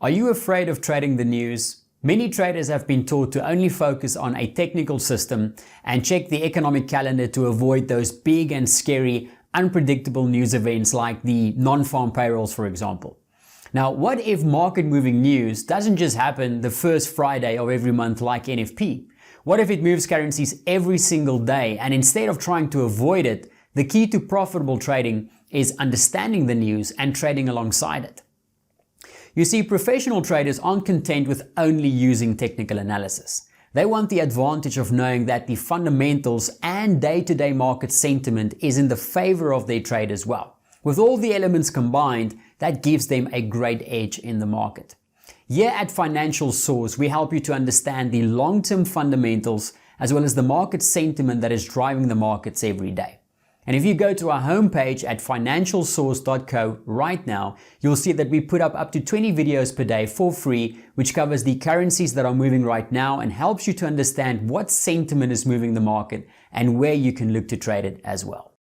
Are you afraid of trading the news? Many traders have been taught to only focus on a technical system and check the economic calendar to avoid those big and scary, unpredictable news events like the non-farm payrolls, for example. Now, what if market moving news doesn't just happen the first Friday of every month like NFP? What if it moves currencies every single day, and instead of trying to avoid it, the key to profitable trading is understanding the news and trading alongside it? You see, professional traders aren't content with only using technical analysis. They want the advantage of knowing that the fundamentals and day-to-day market sentiment is in the favor of their trade as well. With all the elements combined, that gives them a great edge in the market. Here at Financial Source, we help you to understand the long-term fundamentals as well as the market sentiment that is driving the markets every day. And if you go to our homepage at financialsource.co right now, you'll see that we put up to 20 videos per day for free, which covers the currencies that are moving right now and helps you to understand what sentiment is moving the market and where you can look to trade it as well.